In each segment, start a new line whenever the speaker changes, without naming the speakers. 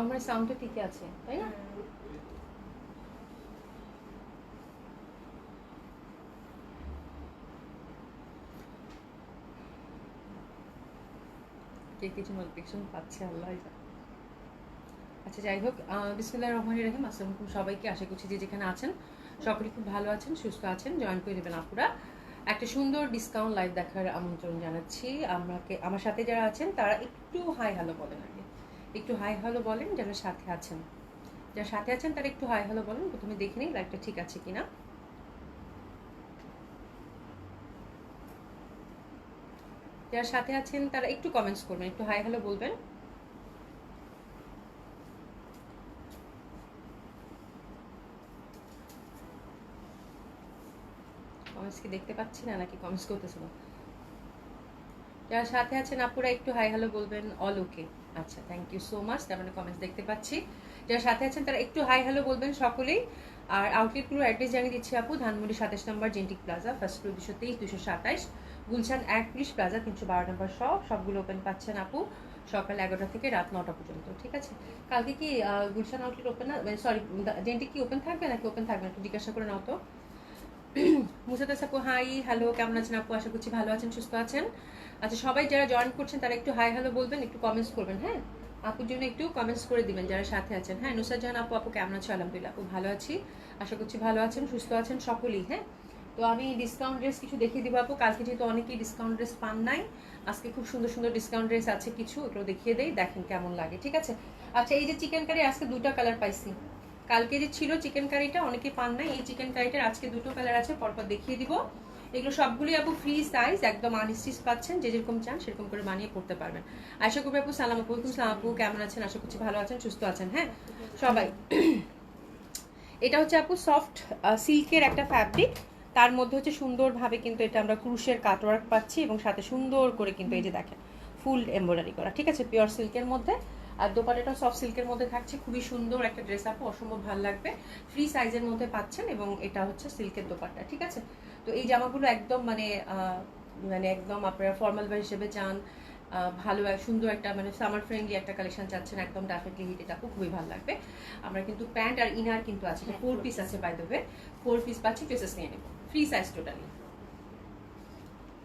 আমার সাউন্ডটা ঠিকই আছে তাই না? কে কিছু নোটিফিকেশন পাচ্ছে আল্লাহ জানে। আচ্ছা যাই হোক, বিসমিল্লাহির রহমানির রহিম। আসসালামু আলাইকুম সবাইকে, আশা করছি যে যেখানে আছেন সকলে খুব ভালো আছেন, সুস্থ আছেন। জয়েন করে দেবেন আপুরা। একটা সুন্দর ডিসকাউন্ট লাইভ দেখার আমন্ত্রণ জানাচ্ছি। আমার সাথে যারা আছেন তারা একটু হাই হ্যালো বলেন আগে, একটু হাই হ্যালো বলেন যারা সাথে আছেন। যারা সাথে আছেন তারা একটু হাই হ্যালো বলেন। প্রথমে দেখে নিই লাইভটা ঠিক আছে কিনা। যারা সাথে আছেন তারা একটু কমেন্টস করবেন, একটু হাই হ্যালো বলবেন। কমেন্টস কি দেখতে পাচ্ছি না নাকি কমেন্টস করতেছে না? যারা সাথে আছেন আপুরা একটু হাই হ্যালো বলবেন। অল ওকে, আচ্ছা থ্যাংক ইউ সো মাচ। তার মানে কমেন্টস দেখতে পাচ্ছি। যারা সাথে আছেন তারা একটু হাই হ্যালো বলবেন সকলেই। আর আউটলেটগুলোর অ্যাড্রেস জানিয়ে দিচ্ছি আপু। ধানমন্ডি 27 নম্বর Gentic plaza, first floor 223 227, Gulshan 1 plaza 312 নম্বর সবগুলো ওপেন পাচ্ছেন আপু সকাল 11টা থেকে রাত 9টা পর্যন্ত। ঠিক আছে, কালকে কি গুলশান আউটলেট ওপেন না, সরি জেন্টিক কি ওপেন থাকবে নাকি ওপেন থাকবে একটু জিজ্ঞাসা করে নাও তো। মুসাদাস আপু হাই হ্যালো, কেমন আছেন আপু? আশা করছি ভালো আছেন, সুস্থ আছেন। আচ্ছা সবাই যারা জয়েন করছেন তারা একটু হাই হ্যালো বলবেন, একটু কমেন্টস করবেন। হ্যাঁ, আপুর জন্য একটু কমেন্টস করে দিবেন যারা সাথে আছেন। হ্যাঁ, নুসরাত জাহান আপু, আপু কেমন আছো? আলহামদুলিল্লাহ আপু ভালো আছি, আশা করছি ভালো আছেন, সুস্থ আছেন সকলেই। হ্যাঁ, তো আমি ডিসকাউন্ট ড্রেস কিছু দেখিয়ে দিব আপু। কালকে যেহেতু অনেকেই ডিসকাউন্ট ড্রেস পান নাই, আজকে খুব সুন্দর সুন্দর ডিসকাউন্ট ড্রেস আছে কিছু, এগুলো দেখিয়ে দেই, দেখেন কেমন লাগে। ঠিক আছে, আচ্ছা এই যে চিকেন কারি আজকে দুটা কালার পাইছি। কালকে যে ছিল চিকেন কারিটা অনেকে পান নাই, এই চিকেন কারিটার আজকে দুটো কালার আছে, পরপর দেখিয়ে দিব। এগুলো সবগুলোই আপু ফ্রি সাইজ, একদম আনস্টিচ পাচ্ছেন, যে যেরকম চান সেরকম করে বানিয়ে পড়তে পারবেন। আশা করবি আপু সালাম আপু, সালাম আপু কেমন আছেন? আশা করছি ভালো আছেন, সুস্থ আছেন। হ্যাঁ সবাই, এটা হচ্ছে আপু সফট সিল্কের একটা ফ্যাব্রিক, তার মধ্যে হচ্ছে সুন্দরভাবে কিন্তু এটা আমরা ক্রুশের কাটওয়ার্ক পাচ্ছি এবং সাথে সুন্দর করে কিন্তু এই যে দেখেন ফুল এমব্রয়ডারি করা। ঠিক আছে, পিওর সিল্কের মধ্যে। আর দোপাট্টাটা সফট সিল্কের মধ্যে থাকছে, খুবই সুন্দর একটা ড্রেস আপু, অসম্ভব ভালো লাগবে। ফ্রি সাইজের মধ্যে পাচ্ছেন এবং এটা হচ্ছে সিল্কের দোপাট্টা। ঠিক আছে, তো এই জামাগুলো একদম মানে মানে একদম আপনারা ফর্মাল ওয়্যার হিসেবে চান, ভালো সুন্দর একটা মানে সামার ফ্রেন্ডলি একটা কালেকশন চাচ্ছেন, একদম ডেফিনেটলি হিট, এটা খুবই ভালো লাগবে। আমরা কিন্তু প্যান্ট আর ইনার কিন্তু আছে, 4 পিস আছে বাই দ্য ওয়ে, 4 পিস পাচ্ছি, ড্রেসেস নিয়ে নেব, ফ্রি সাইজ টোটালি।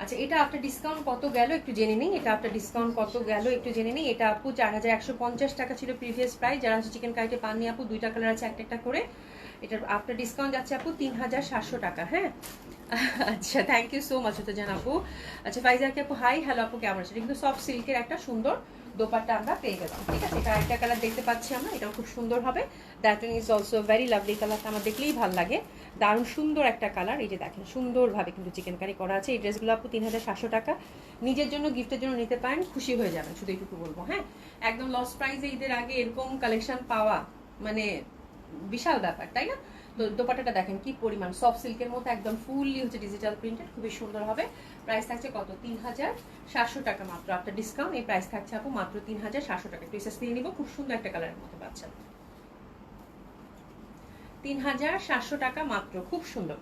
আচ্ছা এটা আফটার ডিসকাউন্ট কত গেল একটু জেনে নিই, এটা আফটার ডিসকাউন্ট কত গেল একটু জেনে নিই। এটা আপু 4150 টাকা ছিল প্রিভিয়াস প্রাইস। যারা হচ্ছে চিকেন কারিতে পাননি আপু, দুইটা কালার আছে একটা একটা করে, এটার আফটার ডিসকাউন্ট যাচ্ছে আপু 3700 টাকা। হ্যাঁ আচ্ছা থ্যাংক ইউ সো মাচ জান আপু। আচ্ছা ফাইজাকে আপু হাই হ্যালো আপু কেমন আছে? কিন্তু সফট সিল্কের একটা সুন্দর দোপাট্টা আমরা পেয়ে গেলাম। ঠিক আছে, এটা একটা কালার দেখতে পাচ্ছি আমরা, এটাও খুব সুন্দর হবে। That one is also very lovely, কালারটা আমার দেখলেই ভালো লাগে, দারুণ সুন্দর একটা কালার। এই যে দেখেন সুন্দরভাবে কিন্তু চিকেন কারি করা আছে। এই ড্রেসগুলো আপু 3700 টাকা, নিজের জন্য গিফটের জন্য নিতে পারেন, খুশি হয়ে যাবেন, শুধু এইটুকু বলবো। হ্যাঁ, একদম লস প্রাইসে ঈদের আগে এরকম কালেকশন পাওয়া মানে বিশাল ব্যাপার, তাই না? তো দোপাট্টাটা দেখেন কি পরিমাণ, সফট সিল্কের মধ্যে একদম ফুললি হচ্ছে ডিজিটাল প্রিন্টেড, খুবই সুন্দর হবে। প্রাইস থাকছে কত? 3700 টাকা মাত্র। আফটার ডিসকাউন্ট এই প্রাইস থাকছে আপু মাত্র 3700 টাকা। প্রিসেস নিয়ে নিব, খুব সুন্দর একটা কালারের মধ্যে পাচ্ছেন। 3700 টাকা মাত্র, খুব সুন্দর,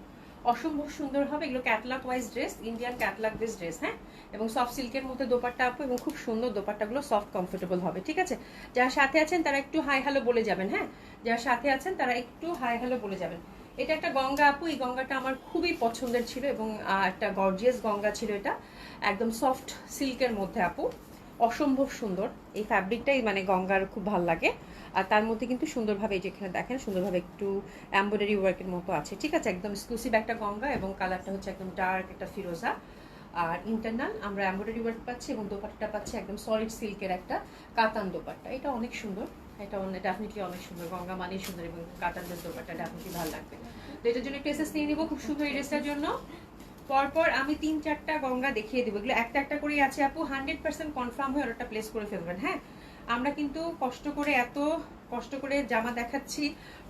অসম্ভব সুন্দর হবে। এগুলো catalogue wise dress, Indian catalogue base dress. হ্যাঁ, এবং সফট সিল্কের মধ্যে দোপাট্টা আপু, এবং খুব সুন্দর দোপাট্টাগুলো সফট কমফোর্টেবল হবে। ঠিক আছে, যারা সাথে আছেন তারা একটু হাই হ্যালো বলে যাবেন। হ্যাঁ, যারা সাথে আছেন তারা একটু হাই হ্যালো বলে যাবেন। এটা একটা গঙ্গা আপু, এই গঙ্গাটা আমার খুবই পছন্দের ছিল এবং একটা গর্জিয়াস গঙ্গা ছিল এটা, একদম সফট সিল্কের মধ্যে আপু, অসম্ভব সুন্দর। এই ফ্যাব্রিকটাই মানে গঙ্গার খুব ভালো লাগে। আর তার মধ্যে কিন্তু সুন্দরভাবে এই যেখানে দেখেন সুন্দরভাবে একটু এমব্রয়ডারি ওয়ার্কের মতো আছে। ঠিক আছে, একদম এক্সক্লুসিভ একটা গঙ্গা এবং কালারটা হচ্ছে একদম ডার্ক একটা ফিরোজা। আর ইন্টারনাল আমরা এমব্রয়ডারি ওয়ার্ক পাচ্ছি এবং দোপাট্টাটা পাচ্ছি একদম সলিড সিল্কের একটা কাতান দোপাট্টা। এটা অনেক সুন্দর, এটা ডেফিনেটলি অনেক সুন্দর, গঙ্গা মানেই সুন্দর এবং কাতানের দোপাট্টা ডেফিনেটলি ভালো লাগবে। তো এটার জন্য একটু এসএস নিয়ে নিব, খুব সুন্দর এই ড্রেসটার জন্য। পরপর আমি 3-4টা গঙ্গা দেখিয়ে দেবো, এগুলো একটা একটা করেই আছে আপু, 100% কনফার্ম হয়ে অর্ডারটা প্লেস করে ফেলবেন। হ্যাঁ, আমরা কিন্তু এত কষ্ট করে জামা দেখাচ্ছি,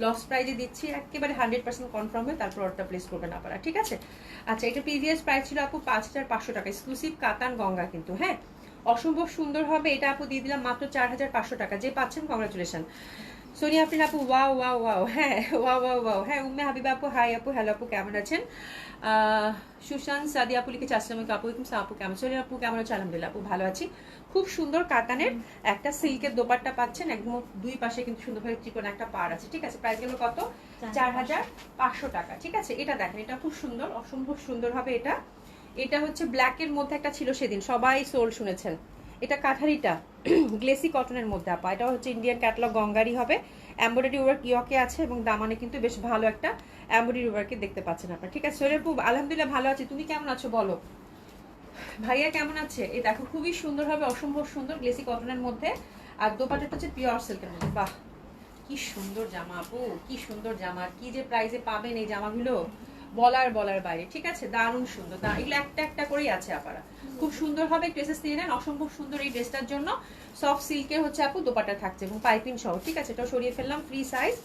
লস প্রাইজে দিচ্ছি, একেবারে 100% কনফার্ম হয়ে তারপর অর্ডারটা প্লেস করবেন আপনারা। ঠিক আছে, আচ্ছা এটা প্রিভিয়াস প্রাইস ছিল আপু 5500 টাকা, এক্সক্লুসিভ কাতান গঙ্গা কিন্তু। হ্যাঁ, অসম্ভব সুন্দর হবে এটা আপু, দিয়ে দিলাম মাত্র 4500 টাকা। যে পাচ্ছেন কংগ্রাচুলেশন। সোনিয়া আফরিন আপু ওয়াও ওয়াও ওয়াও, হ্যাঁ ওয়াও ওয়াও ওয়াও, হ্যাঁ উম্মে হাবিবা আপু হাই আপু, হ্যালো আপু কেমন আছেন? সুশান্ত সাদি আপু লিখেছে আসসালামু আলাইকুম আপু, আপু কেমন? সোনিয়া আপু কেমন আছে? আলহামদুলিল্লাহ আপু ভালো আছি। খুব সুন্দর কাতানের একটা সিল্কের দোপাট্টা পাচ্ছেন, একদম দুই পাশে কিন্তু সুন্দরভাবে চিকন একটা পাড় আছে, ঠিক আছে। প্রাইস গেল কত? 4500 টাকা, ঠিক আছে। এটা দেখেন, এটা খুব সুন্দর, অসম্ভব সুন্দর হবে এটা। এটা হচ্ছে ব্ল্যাকের মধ্যে একটা ছিল সেদিন, সবাই সোল শুনেছেন। এটা কাঠারিটা গ্লেসি কটনের মধ্যে আপা, এটা হচ্ছে ইন্ডিয়ান ক্যাটালগ গঙ্গারি হবে, এমব্রয়ডারি ওয়ার্ক ইয়কে আছে এবং দামানে কিন্তু বেশ ভালো একটা এমব্রয়ডারি ওয়ার্কে দেখতে পাচ্ছেন আপনারা, ঠিক আছে। সোহেল আপু আলহামদুলিল্লাহ ভালো আছি, তুমি কেমন আছো বলো? ভাইয়া কেমন আছে? এই দেখো খুবই সুন্দর হবে, অসম্ভব সুন্দর গ্লেসি কটনের মধ্যে, আর দোপাট্টাটা হচ্ছে পিওর সিল্কের মধ্যে। বাহ কি সুন্দর জামা আপু, কি সুন্দর জামা, কি যে প্রাইসে পাবেন এই জামাগুলো বলার বাইরে, ঠিক আছে। দারুণ সুন্দর, এগুলো একটা একটা করেই আছে আপারা, খুব সুন্দর হবে। ড্রেসেস নিয়ে নেন, অসম্ভব সুন্দর এই ড্রেসটার জন্য। সফট সিল্কের হচ্ছে আপু দোপাট্টা থাকছে এবং পাইপিং সহ, ঠিক আছে। এটাও সরিয়ে ফেললাম, ফ্রি সাইজ।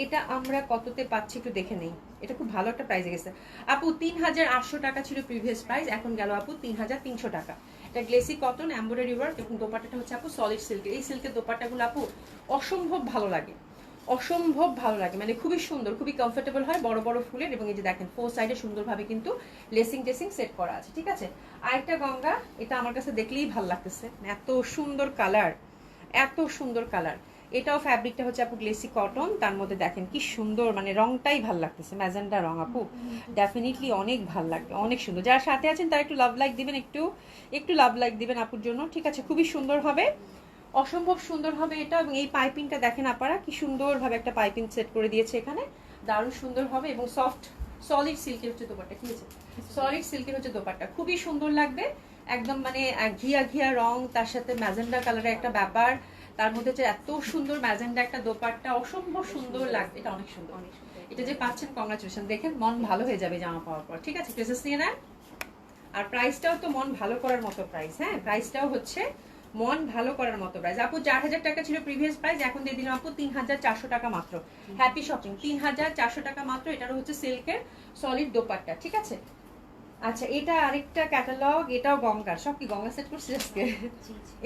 এটা আমরা কততে পাচ্ছি একটু দেখে নেই, এটা খুব ভালো একটা প্রাইসে গেছে আপু। 3800 টাকা ছিল প্রিভিয়াস প্রাইস, এখন গেল আপু 3300 টাকা। এটা গ্লেসি কটন এমব্রয়ডারি ওয়ার্ক এবং দোপাট্টাটা হচ্ছে আপু সলিড সিল্কের। এই সিল্কের দোপাট্টাগুলো আপু অসম্ভব ভালো লাগে, অসম্ভব ভালো লাগে, মানে খুবই সুন্দর, খুবই কমফোর্টেবল হয়, বড় বড় ফুলের। এবং এই যে দেখেন ফোর সাইডে সুন্দরভাবে কিন্তু লেসিং টেসিং সেট করা আছে, ঠিক আছে। আরেকটা গঙ্গা, এটা আমার কাছে দেখলেই ভালো লাগতেছে, এত সুন্দর কালার, এত সুন্দর কালার। এটাও ফ্যাব্রিকটা হচ্ছে আপু গ্লেসি কটন, তার মধ্যে দেখেন কি সুন্দর, মানে রংটাই ভাল লাগতেছে, ম্যাজেন্ডা রং আপু, ডেফিনেটলি অনেক ভাল লাগবে, অনেক সুন্দর। যারা সাথে আছেন তারা একটু লাভ লাইক দিবেন, একটু একটু লাভ লাইক দিবেন আপুর জন্য, ঠিক আছে। খুবই সুন্দর হবে, অসম্ভব সুন্দর হবে এটা। এবং এই পাইপিংটা দেখেন আপনারা কি সুন্দরভাবে একটা পাইপিং সেট করে দিয়েছে এখানে, দারুণ সুন্দর হবে। এবং সফট সলিড সিল্কের হচ্ছে দোপাট্টা, কি হয়েছে? সলিড সিল্কের হচ্ছে দোপাট্টা, খুবই সুন্দর লাগবে একদম, মানে ঘিয়া ঘিয়া রং, তার সাথে ম্যাজেন্ডা কালারের একটা ব্যাপার, তার মধ্যে যে এত সুন্দর ম্যাজেন্ডা একটা দোপাট্টা, অসম্ভব সুন্দর লাগবে। এটা অনেক সুন্দর, এটা যে পাচ্ছেন কংগ্রাচুলেশন, দেখেন মন ভালো হয়ে যাবে জামা পাওয়ার পর, ঠিক আছে। ড্রেসেস নিয়ে নেন। আর প্রাইসটাও তো মন ভালো করার মতো প্রাইস, হ্যাঁ প্রাইসটাও হচ্ছে মন ভালো করার মতো প্রাইস আপু। 4000 টাকা ছিল প্রিভিয়াস প্রাইস, এখন দিয়ে দিলাম আপু 3400 টাকা মাত্র। হ্যাপি শপিং, 3400 টাকা মাত্র। এটারও হচ্ছে সিল্কের সলিড দোপাট্টা, ঠিক আছে। আচ্ছা এটা আরেকটা ক্যাটালগ, এটাও গঙ্গার, সব কি গঙ্গা সেট করছি আজকে?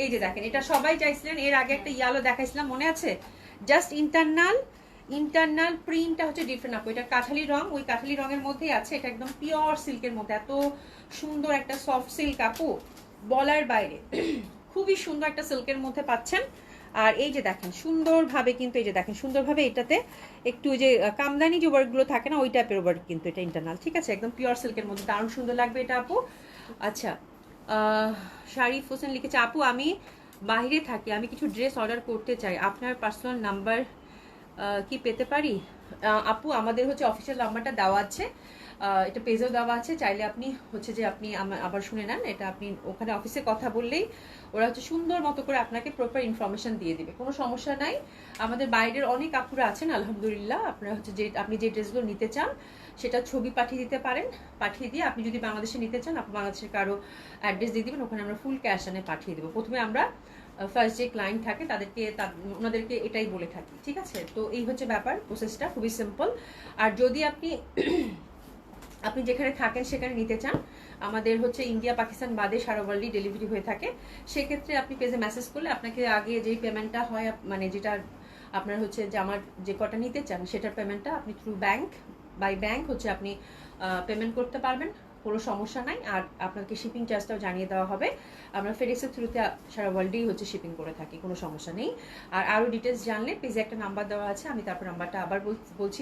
এই যে দেখেন, এটা সবাই চাইছিলেন, এর আগে একটা ইয়ালো দেখাইছিলাম মনে আছে, জাস্ট ইন্টারনাল ইন্টারনাল প্রিন্টটা হচ্ছে ডিফারেন্ট আপু। এটা কাঠালি রং, ওই কাঠালি রঙের মধ্যেই আছে, এটা একদম পিওর সিল্কের মধ্যে, এত সুন্দর একটা সফট সিল্ক আপু বলার বাইরে, খুবই সুন্দর একটা সিল্কের মধ্যে পাচ্ছেন। আর এই যে দেখেন সুন্দরভাবে কিন্তু, এই যে দেখেন সুন্দরভাবে এটাতে একটু যে কামদানি যে ওয়ার্কগুলো থাকে না, ওই টাইপের ওয়ার্ক কিন্তু এটা ইন্টারনাল, ঠিক আছে। একদম পিওর সিল্কের মধ্যে দারুণ সুন্দর লাগবে এটা আপু। আচ্ছা শারিফ হোসেন লিখেছে আপু আমি বাইরে থাকি, আমি কিছু ড্রেস অর্ডার করতে চাই, আপনার পার্সোনাল নাম্বার কি পেতে পারি? আপু আমাদের হচ্ছে অফিসিয়াল নাম্বারটা দেওয়া আছে, এটা পেজেও দেওয়া আছে, চাইলে আপনি হচ্ছে যে আপনি আবার শুনে নেন, এটা আপনি ওখানে অফিসে কথা বললেই ওরা হচ্ছে সুন্দর মতো করে আপনাকে প্রপার ইনফরমেশন দিয়ে দিবে, কোনো সমস্যা নাই। আমাদের বাইরের অনেক আপুরা আছেন আলহামদুলিল্লাহ, আপনারা হচ্ছে যে আপনি যে ড্রেসগুলো নিতে চান সেটা ছবি পাঠিয়ে দিতে পারেন, পাঠিয়ে দিয়ে আপনি যদি বাংলাদেশে নিতে চান আপনি বাংলাদেশের কারো অ্যাড্রেস দিয়ে দিবেন, ওখানে আমরা ফুল ক্যাশ আনে পাঠিয়ে দেবো। প্রথমে আমরা ফার্স্ট যে ক্লায়েন্ট থাকে তাদেরকে ওনাদেরকে এটাই বলে থাকি, ঠিক আছে। তো এই হচ্ছে ব্যাপার, প্রসেসটা খুবই সিম্পল। আর যদি আপনি আপনি যেখানে থাকেন সেখানে নিতে চান, আমাদের হচ্ছে ইন্ডিয়া পাকিস্তান বাদে সারা ওয়ার্ল্ডই ডেলিভারি হয়ে থাকে, সেক্ষেত্রে আপনি পেজে মেসেজ করলে আপনাকে আগে যেই পেমেন্টটা হয়, মানে যেটা আপনার হচ্ছে যে আমার যে কটা নিতে চান সেটার পেমেন্টটা আপনি থ্রু ব্যাংক বাই ব্যাংক হচ্ছে আপনি পেমেন্ট করতে পারবেন, কোনো সমস্যা নাই। আর আপনাকে শিপিং চার্জটাও জানিয়ে দেওয়া হবে, আমরা ফেডেক্সের থ্রুতে সারা ওয়ার্ল্ডেই হচ্ছে শিপিং করে থাকি, কোনো সমস্যা নেই। আর আরও ডিটেলস জানলে পেজে একটা নাম্বার দেওয়া আছে, আমি তারপর নাম্বারটা আবার বলছি,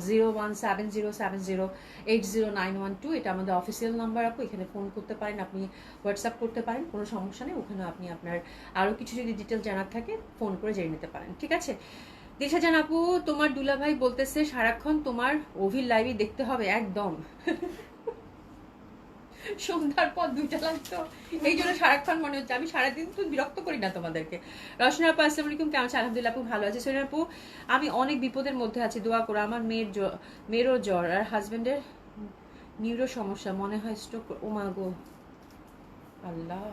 017070809112, এটা আমাদের অফিসিয়াল নাম্বার আপু, এখানে ফোন করতে পারেন, আপনি হোয়াটসঅ্যাপ করতে পারেন, কোনো সমস্যা নেই। ওখানে আপনি আপনার আরও কিছু যদি ডিটেল জানার থাকে ফোন করে জেনে নিতে পারেন, ঠিক আছে। দিশা জান আপু তোমার দুলাভাই বলতেছে সারাক্ষণ তোমার অভির লাইভই দেখতে হবে একদম সন্ধ্যার পর 2টা লাগতো, এই জন্য সারাক্ষণ মনে হচ্ছে, আমি সারাদিন তো বিরক্ত করি না তোমাদেরকে। রশনা আপু আসসালামু আলাইকুম, কেমন আছে? আলহামদুলিল্লাহ আপু ভালো আছে। সোনিয়া আপু আমি অনেক বিপদের মধ্যে আছি, দোয়া করো, আমার মেয়েরও জ্বর আর হাজবেন্ডের নিউরো সমস্যা, মনে হয় স্ট্রোক। ও মা গো আল্লাহ।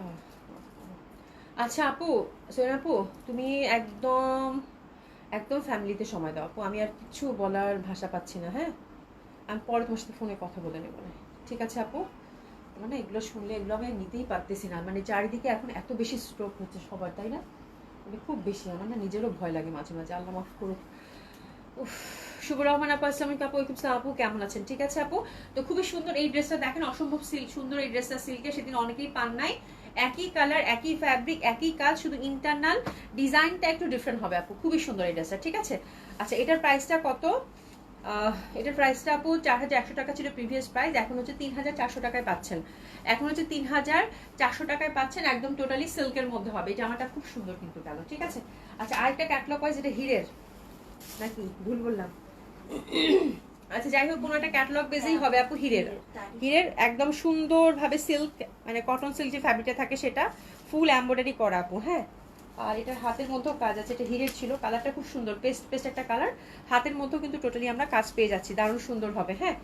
আচ্ছা আপু, সোনিয়া আপু তুমি একদম একদম ফ্যামিলিতে সময় দাও আপু, আমি আর কিছু বলার ভাষা পাচ্ছি না, হ্যাঁ আমি পরে তোমার সাথে ফোনে কথা বলে নেবো, ঠিক আছে আপু। মানে এগুলো শুনলে এগুলো আমি নিতেই পারতেছি না, মানে চারিদিকে এখন এত বেশি স্ট্রোক হচ্ছে সবার, তাই না? মানে খুব বেশি, আমার না নিজেরও ভয় লাগে মাঝে মাঝে, আল্লাহ মাফ করুক। উফ, শুভ রহমান আপু, আসসালামু আলাইকুম আপু, ওয়ালাইকুম আসসালাম আপু, কেমন আছেন? ঠিক আছে আপু, তো খুবই সুন্দর এই ড্রেসটা দেখেন, অসম্ভব সুন্দর এই ড্রেসটা, সিল্কে, সেদিন অনেকেই পান নাই, একই কালার একই ফ্যাব্রিক একই কাজ, শুধু ইন্টারনাল ডিজাইনটা একটু ডিফারেন্ট হবে আপু, খুবই সুন্দর এই ড্রেসটা। ঠিক আছে, আচ্ছা এটার প্রাইসটা কত? এটার প্রাইসটা আপু 4100 টাকা ছিল প্রিভিয়াস প্রাইস, এখন হচ্ছে 3400 টাকায় পাচ্ছেন, এখন হচ্ছে 3400 টাকায় পাচ্ছেন, একদম টোটালি সিল্কের মধ্যে হবে। এই জামাটা খুব সুন্দর কিন্তু গেল। ঠিক আছে, আচ্ছা আরেকটা ক্যাটলগ ওয়াইজ, এটা হিরের নাকি ভুল বললাম? আচ্ছা যাই হোক, কোনো একটা ক্যাটালগ বেজেই হবে আপু, হিরের, হিরের একদম সুন্দরভাবে সিল্ক, মানে কটন সিল্ক যে ফ্যাব্রিকটা থাকে সেটা ফুল এমব্রয়ডারি করা আপু। হ্যাঁ, আর এটার হাতের মধ্যেও কাজ আছে, এটা হিরের ছিল, কালারটা খুব সুন্দর, পেস্ট পেস্ট একটা কালার, হাতের মধ্যেও কিন্তু টোটালি আমরা কাজ পেয়ে যাচ্ছি, দারুণ সুন্দর হবে। হ্যাঁ,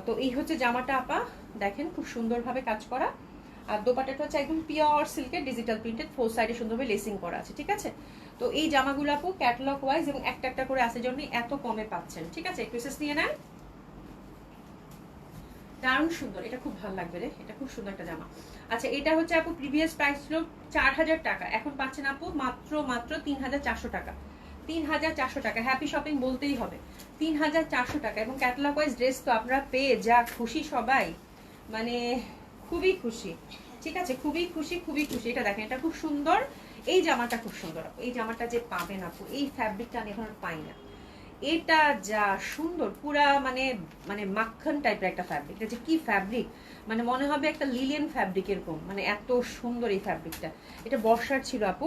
তো এই হচ্ছে জামাটা আপা, দেখেন খুব সুন্দরভাবে কাজ করা, আর দোপাট্টাটা হচ্ছে একদম পিওর সিল্কের ডিজিটাল প্রিন্টেড, ফোর সাইডে সুন্দরভাবে লেসিং করা আছে। ঠিক আছে, তো এই জামাগুলো আপু ক্যাটালগ ওয়াইজ এবং একটা একটা করে আছে জন্য এত কমে পাচ্ছেন। ঠিক আছে, একটু এসএস নিয়ে নেন, দারুণ সুন্দর, এটা খুব ভালো লাগবে রে, এটা খুব সুন্দর একটা জামা। আচ্ছা এটা হচ্ছে আপু প্রিভিয়াস প্রাইস ছিল 4000 টাকা, এখন পাচ্ছেন আপু মাত্র মাত্র 3400 টাকা, 3400 টাকা। হ্যাপি শপিং বলতেই হবে, 3400 টাকা। এবং ক্যাটালগ ওয়াইজ ড্রেস তো আপনারা পেয়ে যা খুশি সবাই, মানে খুবই খুশি। ঠিক আছে, খুবই খুশি খুবই খুশি। এটা দেখেন, এটা খুব সুন্দর, এই জামাটা খুব সুন্দর আপু, এই জামাটা যে পাবেন আপু, এই ফ্যাব্রিকটা আমি এখন আর পাই না, এটা যা সুন্দর, পুরা মানে মানে মাখন টাইপের একটা ফ্যাব্রিক, এটা যে কি ফ্যাব্রিক, মানে মনে হবে একটা লিলিয়ান ফ্যাব্রিক এরকম, মানে এত সুন্দর এই ফ্যাব্রিকটা। এটা বর্ষার ছিল আপু,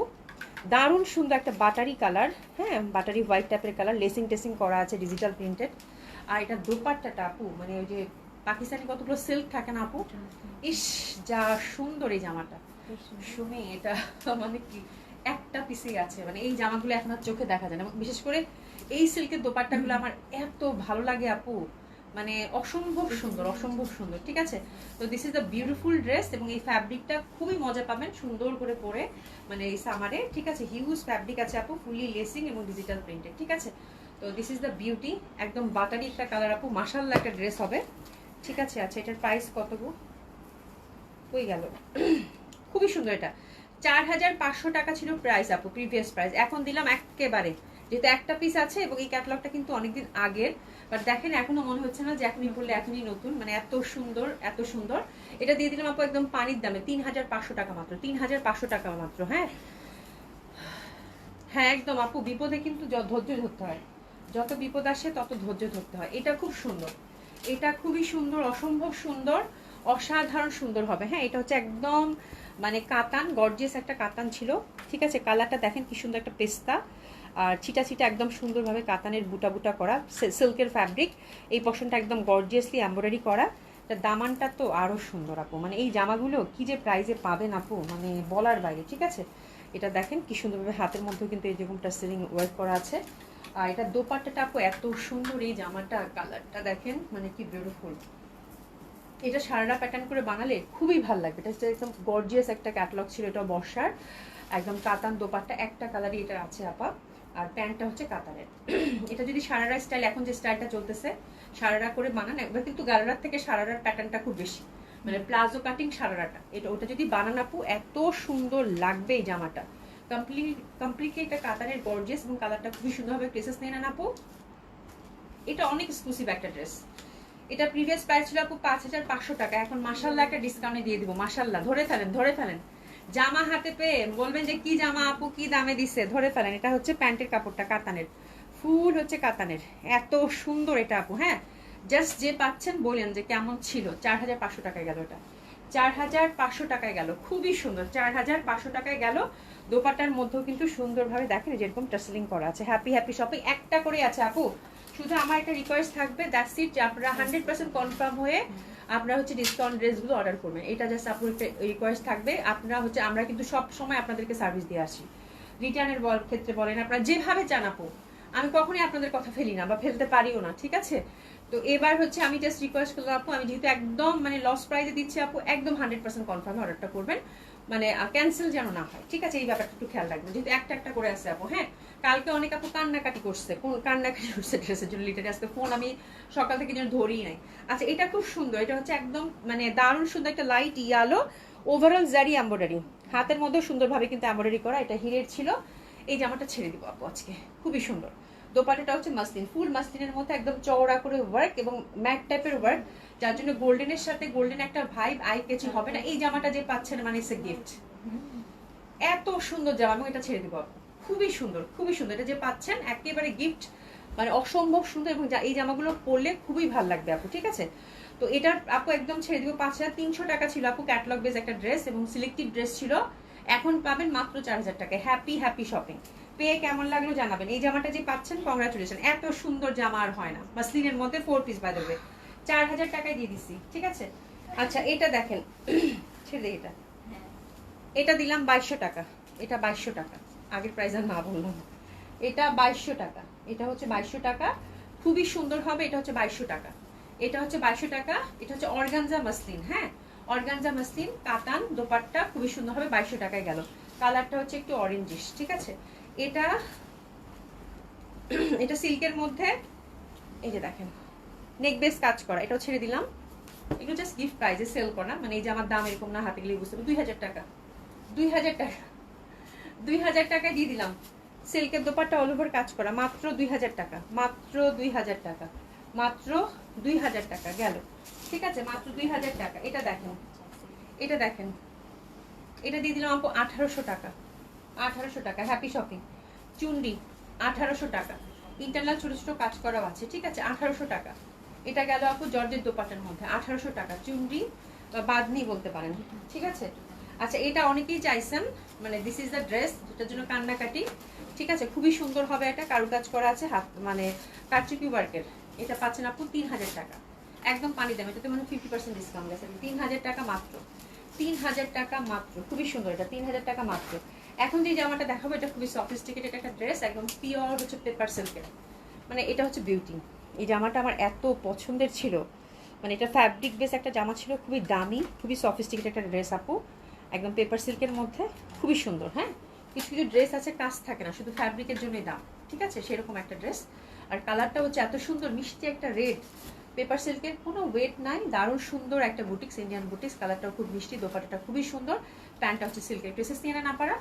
দারুণ সুন্দর একটা বাটারি কালার, হ্যাঁ বাটারি হোয়াইট টাইপের কালার, লেসিং টেসিং করা আছে, ডিজিটাল প্রিন্টেড। আর এটা দোপাট্টাটা আপু, মানে ওই যে পাকিস্তানি কতগুলো সিল্ক থাকে না আপু, ইস যা সুন্দর এই জামাটা। শুনে এটা মানে কি একটা পিসেই আছে, মানে এই জামাগুলো এখন আর চোখে দেখা যায় না, বিশেষ করে এই সিল্কের দোপাট্টাগুলো আমার এত ভালো লাগে আপু, মানে অসম্ভব সুন্দর, অসম্ভব সুন্দর। ঠিক আছে, তো this is the beautiful dress, এবং এই ফ্যাব্রিকটা খুবই মজা পাবেন সুন্দর করে পরে, মানে এই সামারে। ঠিক আছে, হিউজ ফ্যাব্রিক আছে আপু, ফুলি লেসিং এবং ডিজিটাল প্রিন্টেড। ঠিক আছে, তো দিস ইজ দ্য বিউটি, একদম বাটারি একটা কালার আপু, মাশাআল্লাহ একটা ড্রেস হবে। ঠিক আছে, আচ্ছা এটার প্রাইস কত গো, হয়ে গেল, খুবই সুন্দর। এটা 4500 টাকা ছিল প্রাইস আপু, প্রিভিয়াস প্রাইস, এখন দিলাম একেবারে, যেহেতু একটা পিস আছে এবং এই ক্যাটালগটা কিন্তু অনেকদিন আগের, বাট দেখেন এখনো মনে হচ্ছে না যে এখনই বললে এখনই নতুন, মানে এত সুন্দর এত সুন্দর। এটা দিয়ে দিলাম আপু একদম পানির দামে, 3500 টাকা মাত্র, 3500 টাকা মাত্র। হ্যাঁ হ্যাঁ একদম আপু, বিপদে কিন্তু ধৈর্য ধরতে হয়, যত বিপদ আসে তত ধৈর্য ধরতে হয়। এটা খুব সুন্দর, এটা খুবই সুন্দর, অসম্ভব সুন্দর, অসাধারণ সুন্দর হবে। হ্যাঁ, এটা হচ্ছে একদম মানে কাতান, গর্জিয়াস একটা কাতান ছিল। ঠিক আছে, কালারটা দেখেন কি সুন্দর একটা পেস্তা, আর ছিটা ছিটা একদম সুন্দরভাবে কাতানের বুটা বুটা করা, সিল্কের ফ্যাব্রিক, এই পশনটা একদম গর্জিয়াসলি এমব্রয়ডারি করা। দামানটা তো আরও সুন্দর আপু, মানে এই জামাগুলো কি যে প্রাইজে পাবেন আপু, মানে বলার বাইরে। ঠিক আছে, এটা দেখেন কি সুন্দরভাবে হাতের মধ্যেও কিন্তু এই যেরকমটা সিলিং ওয়ার্ক করা আছে, আর এটা দোপাট্টাটা আপু এত সুন্দর, এই জামাটা কালারটা দেখেন মানে কি বিউটিফুল। এটা সারারা প্যাটার্ন করে বানালে খুবই ভালো লাগবে। এটা একদম গর্জিয়াস একটা ক্যাটালগ ছিল, এটা বর্ষার একদম কাতান দোপাট্টা, একটা কালারই এটা আছে আপা, আর প্যান্টটা হচ্ছে কাতানের। এটা যদি সারারা স্টাইল, এখন যে স্টাইলটা চলতেছে সারারা করে বানান, এবার কিন্তু গারারার থেকে সারারার প্যাটার্নটা খুব বেশি, মানে প্লাজো কাটিং সারারাটা, এটা ওটা যদি বানান আপু এত সুন্দর লাগবে এই জামাটা, কমপ্লিটলি এটা কাতানের গর্জিয়াস, এবং কালারটা খুবই সুন্দর হবে। ড্রেসেস নিয়ে নেন আপু, এটা অনেক এক্সক্লুসিভ একটা ড্রেস। এটা প্রিভিয়াস প্রাইস ছিল আপু 5500 টাকা, এখন মাশাআল্লাহ একটা ডিসকাউন্টে দিয়ে দিব, মাশাআল্লাহ ধরে ফেলেন ধরে ফেলেন। জামা হাতে পেয়ে বলবেন যে কি জামা আপু, কি দামে দিচ্ছে, ধরে ফেলেন। এটা হচ্ছে প্যান্টের কাপড়টা কাতানের, ফুল হচ্ছে কাতানের, এত সুন্দর এটা আপু। হ্যাঁ, জাস্ট যে পাচ্ছেন বলেন যে কেমন ছিল। 4500 টাকায় গেল, এটা 4500 টাকায় গেল, খুবই সুন্দর, 4500 টাকায় গেল। দোপাট্টার মধ্যেও কিন্তু সুন্দরভাবে দেখেন যেরকম টাসলিং করা আছে। হ্যাপি হ্যাপি শপিং, একটা করে আছে আপু, শুধু আমার একটা রিকোয়েস্ট থাকবে, দ্যাটস ইট, যে আপনারা 100% কনফার্ম হয়ে আপনারা হচ্ছে ডিসকাউন্ট ড্রেসগুলো অর্ডার করবেন, এটা জাস্ট আপুর একটা রিকোয়েস্ট থাকবে। আপনারা হচ্ছে, আমরা কিন্তু সব সময় আপনাদেরকে সার্ভিস দিয়ে আসি, রিটার্নের ক্ষেত্রে বলেন, আপনারা যেভাবে চান আপু, আমি কখনোই আপনাদের কথা ফেলি না বা ফেলতে পারিও না। ঠিক আছে, তো এবার হচ্ছে আমি জাস্ট রিকোয়েস্ট করলাম আপু, আমি যেহেতু একদম মানে লস প্রাইসে দিচ্ছি আপু, একদম 100% কনফার্ম অর্ডারটা করবেন, মানে ক্যান্সেল যেন না হয়। ঠিক আছে, এই ব্যাপারটা একটু খেয়াল রাখবেন, যেহেতু একটা একটা করে আসছে আপু। হ্যাঁ, কালকে অনেক আপু কান্নাকাটি করছে, কান্নাকাটি করছে ড্রেসের জন্য, লিটারে আজকে ফোন আমি সকাল থেকে যেন ধরিই নাই। আচ্ছা এটা খুব সুন্দর, এটা হচ্ছে একদম মানে দারুণ সুন্দর একটা লাইট ইয়ালো, ওভারঅল জারি এমব্রয়ডারি, হাতের মধ্যে সুন্দরভাবে কিন্তু এমব্রয়ডারি করা, এটা হিরের ছিল। এই জামাটা ছেড়ে দিব আপু আজকে, খুবই সুন্দর। দোপাট্টাটা হচ্ছে মাসলিন, ফুল মাসলিনের মধ্যে একদম চওড়া করে ওয়ার্ক এবং ম্যাট টাইপের ওয়ার্ক, যার জন্য গোল্ডেনের সাথে গোল্ডেন একটা ভাইব আই কেচি হবে না। এই জামাটা যে পাচ্ছেন মানে ইটস এ গিফট, এত সুন্দর জামা, আমি এটা ছেড়ে দিব আপু, খুবই সুন্দর খুবই সুন্দর। এটা যে পাচ্ছেন একেবারে গিফট, মানে অসম্ভব সুন্দর, এবং এই জামাগুলো পরলে খুবই ভালো লাগবে আপু, ঠিক আছে। তো এটার আপু একদম ছেড়ে দিব 5300 টাকা ছিল আপু, ক্যাটালগ বেস একটা ড্রেস এবং সিলেক্টিভ ড্রেস ছিল, এখন পাবেন মাত্র 4000 টাকায়। Happy happy shopping. পেয়ে কেমন লাগলো জানাবেন। এই জামাটা যে পাচ্ছেন কংগ্রাচুলেশন, এত সুন্দর জামা আর হয় না, মাসলিনের মধ্যে 4 পিস বাই দেবে, 4000 টাকায় দিয়ে দিছি, ঠিক আছে। আচ্ছা এটা দেখেন, ছেড়ে দিই, এটা দিলাম 2200 টাকা, এটা 2200 টাকা, আগের প্রাইস আর না বললাম, এটা 2200 টাকা, এটা হচ্ছে 2200 টাকা, খুবই সুন্দর হবে। এটা হচ্ছে 2200 টাকা, এটা হচ্ছে 2200 টাকা, এটা হচ্ছে অর্গানজা মাসলিন, হ্যাঁ অর্গানজা মাসলিন, কাতান দোপাট্টা, খুবই সুন্দর হবে, 2200 টাকায় গেল। কালারটা হচ্ছে একটু অরেঞ্জিশ, ঠিক আছে। এটা এটা সিল্কের মধ্যে, এই যে দেখেন নেক বেস কাজ করা, এটাও ছেড়ে দিলাম, এগুলো জাস্ট গিফট প্রাইজে সেল করা, মানে এই যে আমার দাম এরকম না, হাতে গেলে বুঝতে পারবো। 2000 টাকা, 2000 টাকা, 2000 টাকায় দিয়ে দিলাম। সিল্কের দোপাট্টা অল ওভার কাজ করা, মাত্র 2000 টাকা, মাত্র 2000 টাকা, মাত্র 2000 টাকা গেল, ঠিক আছে, মাত্র 2000 টাকা। এটা দেখেন, এটা দেখেন, এটা দিয়ে দিলাম আপু 1800 টাকা, 1800 টাকা, হ্যাপি শপিং। চুন্ডি 1800 টাকা, ইন্টারনাল ছোট ছোট কাজ করাও আছে, ঠিক আছে, 1800 টাকা। এটা গেল আপু জর্জের দোপাট্টার মধ্যে, 1800 টাকা, চুন্ডি বা বাঁধনি বলতে পারেন, ঠিক আছে। আচ্ছা এটা অনেকেই চাইছেন, মানে দিস ইজ দ্য ড্রেস যেটার জন্য কান্নাকাটি, ঠিক আছে, খুবই সুন্দর হবে, এটা কারুকাজ করা আছে, হাত মানে কারচুপি ওয়ার্কের। এটা পাচ্ছেন আপু 3000 টাকা, একদম পানি দাম, এটাতে মানে 50% ডিসকাউন্ট আছে, 3000 টাকা মাত্র, 3000 টাকা মাত্র, খুবই সুন্দর, এটা 3000 টাকা মাত্র। এখন যে জামাটা দেখাবো এটা খুবই সফিস্টিকেটেড একটা ড্রেস, একদম পিওর হচ্ছে পেপার সিল্কের, মানে এটা হচ্ছে বিউটি। এই জামাটা আমার এত পছন্দের ছিল, মানে এটা ফ্যাব্রিক বেস একটা জামা ছিল, খুবই দামি, খুবই সফিস্টিকেটেড একটা ড্রেস আপু, একদম পেপার সিল্কের মধ্যে, খুবই সুন্দর। হ্যাঁ কিছু কিছু ড্রেস আছে কাজ থাকে না, শুধু ফ্যাব্রিকের জন্যই দাম, ঠিক আছে, সেরকম একটা ড্রেস। আর কালারটা হচ্ছে এত সুন্দর মিষ্টি একটা রেড, পেপার সিল্কের, কোনো ওয়েট নাই, দারুণ সুন্দর একটা বুটিক্স, ইন্ডিয়ান বুটিক্স, কালারটাও খুব মিষ্টি, দোপাট্টাটা খুবই সুন্দর, প্যান্টটা হচ্ছে সিল্কের। ড্রেসেস নিয়ে নেন আপনারা,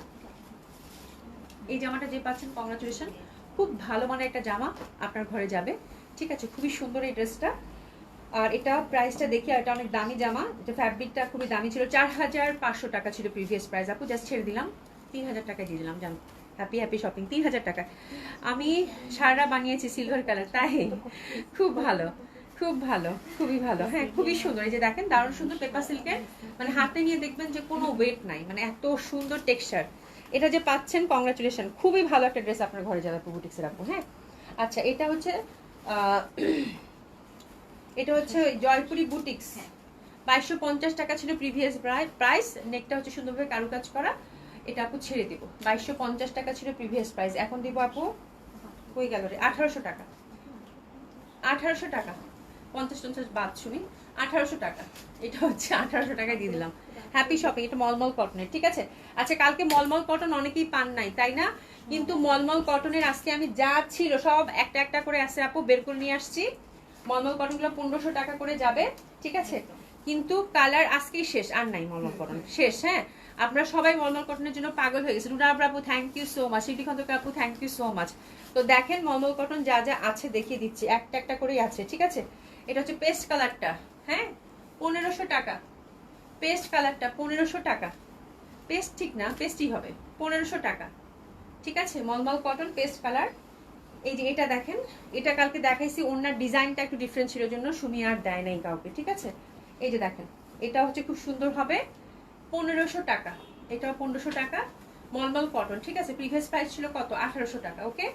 এই জামাটা যে পাচ্ছেন কংগ্রাচুলেশন, খুব ভালো মানের একটা জামা আপনার ঘরে যাবে, ঠিক আছে, খুবই সুন্দর এই ড্রেসটা। আর এটা প্রাইসটা দেখি, এটা অনেক দামি জামা, এটা ফ্যাব্রিকটা খুবই দামি ছিল, 4500 টাকা ছিল প্রিভিয়াস প্রাইস আপু, জাস্ট ছেড়ে দিলাম 3000 টাকায় দিয়ে দিলাম, জানো, হ্যাপি হ্যাপি শপিং। 3000 টাকা, আমি সারা বানিয়েছি সিলভার কালার, তাই খুব ভালো, খুব ভালো, খুবই ভালো, হ্যাঁ খুবই সুন্দর। এই যে দেখেন দারুণ সুন্দর পেপার সিল্কের, মানে হাতে নিয়ে দেখবেন যে কোনো ওয়েট নাই, মানে এত সুন্দর টেক্সচার। এটা যে পাচ্ছেন কংগ্রাচুলেশন, খুবই ভালো একটা ড্রেস আপনার ঘরে যাবে আপু, বুটিক্সের আপু। হ্যাঁ আচ্ছা এটা হচ্ছে এটা হচ্ছে জয়পুরি বুটিক্স, 2250 টাকা ছিল প্রিভিয়াস প্রাইস, নেকটা হচ্ছে সুন্দরভাবে কারুকাজ করা, এটা আপু ছেড়ে দিব, 2250 টাকা ছিল প্রিভিয়াস প্রাইস, এখন দিব আপু কই গেল রে, 1800 টাকা, 1800 টাকা, 50 বাদ শুনি, 1800 টাকা, এটা হচ্ছে 1800 টাকায় দিয়ে দিলাম, হ্যাপি শপিং। এটা মলমল কটনের, ঠিক আছে। আচ্ছা কালকে মলমল কটন অনেকেই পান নাই তাই না, কিন্তু মলমল কটনের আজকে আমি যা ছিল সব একটা একটা করে আছে আপু, বের করে নিয়ে আসছি। মলমল কটনগুলো 1500 টাকা করে যাবে, ঠিক আছে, কিন্তু কালার আজকেই শেষ, আর নাই মলমল কটন, শেষ। হ্যাঁ আপনারা সবাই মলমল কটনের জন্য পাগল হয়ে গেছে। রুনা আপু থ্যাংক ইউ সো মাচ, সিটি খন্দকার আপু থ্যাংক ইউ সো মাচ। তো দেখেন মলমল কটন যা যা আছে দেখিয়ে দিচ্ছি, একটা একটা করেই আছে, ঠিক আছে। এটা হচ্ছে পেস্ট কালারটা, হ্যাঁ 1500 টাকা, পেস্ট কালারটা 1500 টাকা, পেস্ট ঠিক না, পেস্টই হবে, 1500 টাকা, ঠিক আছে, মলমল কটন পেস্ট কালার। এই যে এটা দেখেন, এটা কালকে দেখাইছি, ওনার ডিজাইনটা একটু ডিফারেন্ট ছিল জন্য সুমি আর দেয় নাই কাউকে, ঠিক আছে। এই যে দেখেন এটা হচ্ছে খুব সুন্দর হবে, 1500 টাকা, এটাও 1500 টাকা, মলমল কটন, ঠিক আছে। প্রিভিয়াস প্রাইস ছিল কত, 1800 টাকা। ওকে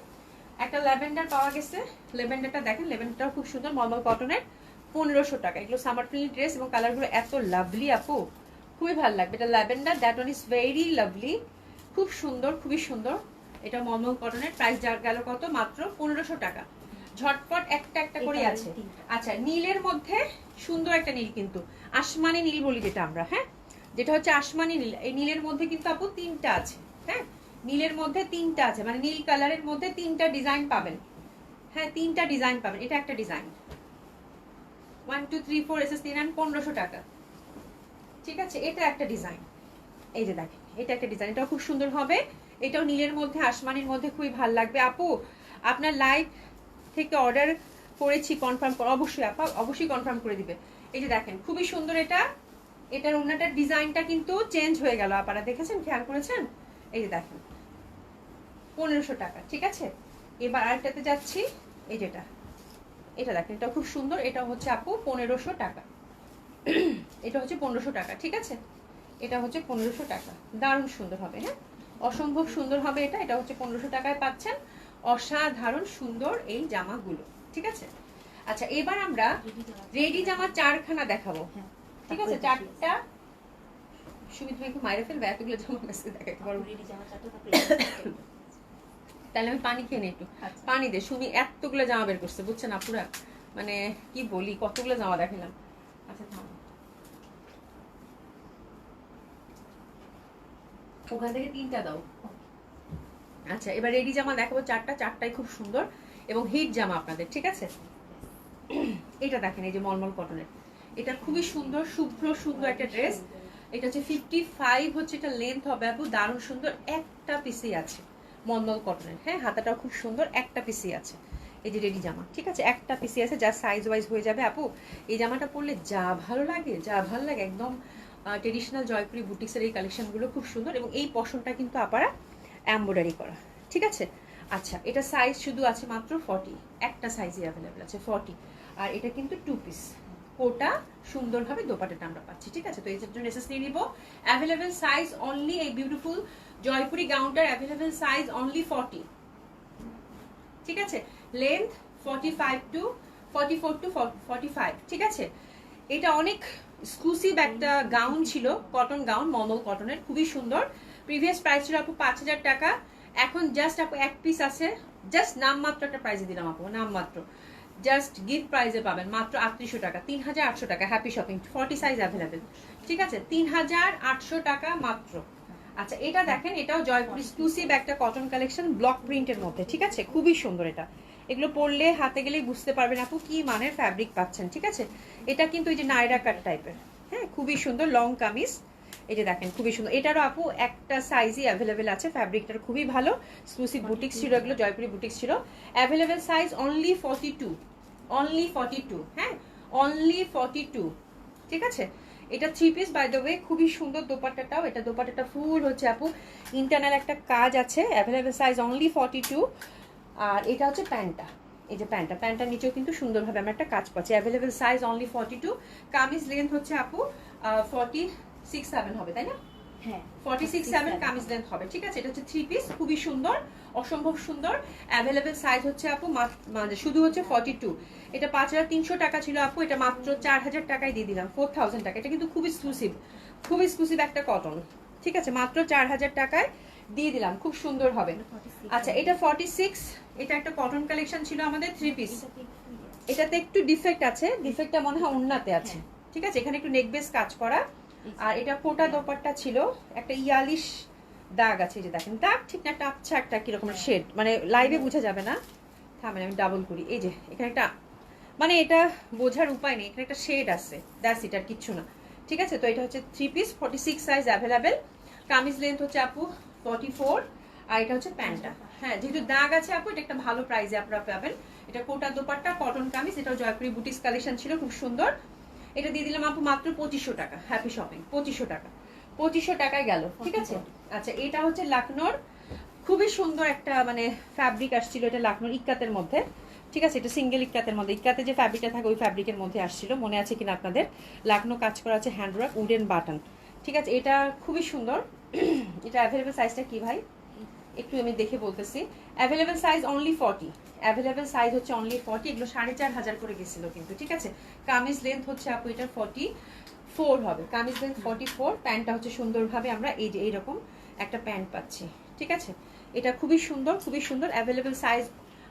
একটা ল্যাভেন্ডার পাওয়া গেছে, ল্যাভেন্ডারটা দেখেন, ল্যাভেন্ডারটাও খুব সুন্দর, মলমল কটনের, 1500 টাকা। এগুলো সামার প্রিন্ট ড্রেস এবং কালারগুলো এত লাভলি আপু, খুবই ভালো লাগবে। এটা lavender, that one is very lovely, খুব সুন্দর, খুবই সুন্দর। এটা মলমল কটনের, প্রাইস গেল কত, মাত্র 1500 টাকা। ঝটপট একটা একটা করে আছে। আচ্ছা নীলের মধ্যে সুন্দর একটা নীল, কিন্তু আসমানি নীল বলি যেটা আমরা, হ্যাঁ যেটা হচ্ছে আসমানি নীল, এই নীলের মধ্যে কিন্তু আপু 3টা আছে, হ্যাঁ নীলের মধ্যে 3টা আছে, মানে নীল কালারের মধ্যে 3টা ডিজাইন পাবেন, হ্যাঁ 3টা ডিজাইন পাবেন। এটা একটা ডিজাইন, 1 2 3 4 SS 3 1500 টাকা, ঠিক আছে, এটা একটা ডিজাইন, এই যে দেখেন এটা একটা ডিজাইন, এটাও খুব সুন্দর হবে, এটাও নীলের মধ্যে আসমানির মধ্যে খুবই ভালো লাগবে। আপু আপনার লাইভ থেকে অর্ডার করেছি, কনফার্ম অবশ্যই আপা অবশ্যই কনফার্ম করে দিবে। এই যে দেখেন খুবই সুন্দর এটা, এটার ওনাটার ডিজাইনটা কিন্তু চেঞ্জ হয়ে গেল, আপনারা দেখেছেন, খেয়াল করেছেন? এই যে দেখেন 1500 টাকা, ঠিক আছে। এবার আরেকটাতে যাচ্ছি, এই যেটা, এটা দেখেন এটা খুব সুন্দর, এটা হচ্ছে আপু 1500 টাকা, এটা হচ্ছে 1500 টাকা, ঠিক আছে। এটা হচ্ছে 1500 টাকা, দারুণ সুন্দর হবে, হ্যাঁ অসম্ভব সুন্দর হবে এটা। এটা হচ্ছে 1500 টাকায় পাচ্ছেন অসাধারণ সুন্দর এই জামাগুলো, ঠিক আছে। আচ্ছা এবার আমরা রেডি জামা 4খানা দেখাবো, ঠিক আছে। 4টা সুমিত ভাইকে মাইরে ফেলবে, এতগুলো জামা কাছে দেখাতে পারবো। তাহলে আমি পানি খেয়ে নিই একটু, পানি দে। সুমি এতগুলো জামা বের করছে, বুঝছেন আপুরা, মানে কি বলি, কতগুলো জামা দেখালাম। আচ্ছা থাম, ওখান থেকে 3টা দাও। আচ্ছা এবার রেডি জামা দেখাবো 4টা, 4টাই খুব সুন্দর এবং হিট জামা আপনাদের, ঠিক আছে। এটা দেখেন এই যে মলমল কটনের, এটা খুবই সুন্দর শুভ্র সুন্দর একটা ড্রেস। এটা হচ্ছে 55 হচ্ছে এটা লেন্থ হবে আপু, দারুণ সুন্দর, একটা পিসই আছে মলমল কটনের, হ্যাঁ হাতাটাও খুব সুন্দর, একটা পিসই আছে। এই যে রেডি জামা, ঠিক আছে, একটা পিসই আছে, যা সাইজ ওয়াইজ হয়ে যাবে আপু। এই জামাটা পরলে যা ভালো লাগে, যা ভালো লাগে, একদম ট্রেডিশনাল জয়পুরি বুটিক্সের এই কালেকশনগুলো খুব সুন্দর, এবং এই পশনটা কিন্তু আপারা এমব্রয়ডারি করা, ঠিক আছে। আচ্ছা এটা সাইজ শুধু আছে মাত্র 40, একটা সাইজই অ্যাভেলেবেল আছে 40, আর এটা কিন্তু 2 পিস, কোটা সুন্দরভাবে দোপাটাটা আমরা পাচ্ছি, ঠিক আছে। তো এই জন্য এসএস নিয়ে নিব, অ্যাভেলেবেল সাইজ অনলি, এই বিউটিফুল জয়পুরি গাউনটার অ্যাভেলেবেল সাইজ অনলি 40, ঠিক আছে। লেন্থ 45 টু 44 টু 45, ঠিক আছে। এটা অনেক এক্সক্লুসিভ একটা গাউন ছিল, কটন গাউন, মলমল কটনের, খুবই সুন্দর। প্রিভিয়াস প্রাইস ছিল আপু 5000 টাকা, এখন জাস্ট আপু এক পিস আছে, জাস্ট নামমাত্র একটা প্রাইসে দিলাম আপু, নামমাত্র, জাস্ট গিফট প্রাইসে পাবেন মাত্র 3800 টাকা, 3800 টাকা, হ্যাপি শপিং, 40 সাইজ অ্যাভেলেবেল, ঠিক আছে, 3800 টাকা মাত্র। আচ্ছা এটা দেখেন, এটাও জয়পুর এক্সক্লুসিভ একটা কটন কালেকশন, ব্লক প্রিন্টের মধ্যে, ঠিক আছে, খুবই সুন্দর। এটা এগুলো পরলে হাতে গেলেই বুঝতে পারবেন আপু কি মানের ফ্যাব্রিক পাচ্ছেন, ঠিক আছে। এটা কিন্তু এই যে নাইরা কাট টাইপের, হ্যাঁ খুবই সুন্দর লং কামিজ, এই যে দেখেন খুবই সুন্দর। এটারও আপু একটা সাইজই অ্যাভেলেবেল আছে, ফ্যাব্রিকটার খুবই ভালো, এক্সক্লুসিভ বুটিক্স ছিল এগুলো, জয়পুরি বুটিক্স ছিল। অ্যাভেলেবেল সাইজ অনলি 42, অনলি 42, হ্যাঁ অনলি 42, ঠিক আছে। এটা 3 পিস বাই দ্য ওয়ে, খুবই সুন্দর দোপাট্টাটাও, এটা দোপাট্টাটা ফুল হচ্ছে আপু ইন্টারনাল একটা কাজ আছে, অ্যাভেলেবেল সাইজ অনলি 42। আর এটা হচ্ছে প্যান্টটা, এই যে প্যান্টটার নিচেও কিন্তু সুন্দরভাবে আমরা একটা কাজ পাচ্ছি, available size only 42। Kameez length হচ্ছে আপু 46-7 হবে, তাই না? হ্যাঁ 46-7 কামিজ লেন্থ হবে, ঠিক আছে। এটা হচ্ছে 3 পিস, খুবই সুন্দর, অসম্ভব সুন্দর। অ্যাভেলেবেল সাইজ হচ্ছে আপু মানে শুধু হচ্ছে 42। এটা 5300 টাকা ছিল আপু, এটা মাত্র 4000 টাকায় দিয়ে দিলাম, 4000 টাকা। এটা কিন্তু খুব এক্সক্লুসিভ, খুব এক্সক্লুসিভ একটা কটন, ঠিক আছে, মাত্র 4000 টাকায় দিয়ে দিলাম, খুব সুন্দর হবে। আচ্ছা এটা 46, এটা একটা কটন কালেকশন ছিল আমাদের 3 পিস, এটাতে একটু ডিফেক্ট আছে, ডিফেক্টটা মনে হয় উন্নাতে আছে, ঠিক আছে, এখানে একটু নেক বেস কাজ করা। আর এটা কোটা দোপাট্টা ছিল, একটা ইয়ালিশ দাগ আছে, যে দেখেন দাগ ঠিক না, একটা আচ্ছা একটা কিরকম শেড, মানে লাইভে বোঝা যাবে না, থামেন আমি ডাবল করি, এই যে এখানে একটা, মানে এটা বোঝার উপায় নেই, এখানে একটা শেড আছে, দ্যাটস ইট, আর কিচ্ছু না, ঠিক আছে। তো এটা হচ্ছে 3 piece, 46 size available. Kameez length হচ্ছে আপু 44, আর এটা হচ্ছে প্যান্টটা, হ্যাঁ যেহেতু দাগ আছে আপু, এটা একটা ভালো প্রাইসে আপনারা পাবেন। এটা কোটা দোপাট্টা কটন কামিজ, এটাও জয়পুরি বুটিক্স কালেকশন ছিল, খুব সুন্দর। এটা দিয়ে দিলাম আপু মাত্র 2500 টাকা, হ্যাপি শপিং, 2500 টাকা, 2500 টাকায় গেল, ঠিক আছে। আচ্ছা এটা হচ্ছে লাকনোর, খুবই সুন্দর একটা মানে ফ্যাব্রিক আসছিল, এটা লাকনোর ইক্কাতের মধ্যে, ঠিক আছে, এটা সিঙ্গেল ইক্কাতের মধ্যে, ইক্কাতে যে ফ্যাব্রিকটা থাকে ওই ফ্যাব্রিকের মধ্যে আসছিল, মনে আছে কিনা আপনাদের। লাকনো কাজ করা আছে, হ্যান্ডওয়ার্ক, উডেন বাটন, ঠিক আছে, এটা খুবই সুন্দর। এটা অ্যাভেলেবেল সাইজটা কি ভাই, একটু আমি দেখে বলতেছি। Available size only 40, available size হচ্ছে অনলি 40, এগুলো 4500 করে গেছিল কিন্তু, ঠিক আছে। কামিজ লেন্থ হচ্ছে আপু এটা 44 হবে, কামিজ লেন্থ 44, প্যান্টটা হচ্ছে সুন্দরভাবে আমরা এই যে এইরকম একটা প্যান্ট পাচ্ছি, ঠিক আছে। এটা খুবই সুন্দর, খুবই সুন্দর। অ্যাভেলেবেল সাইজ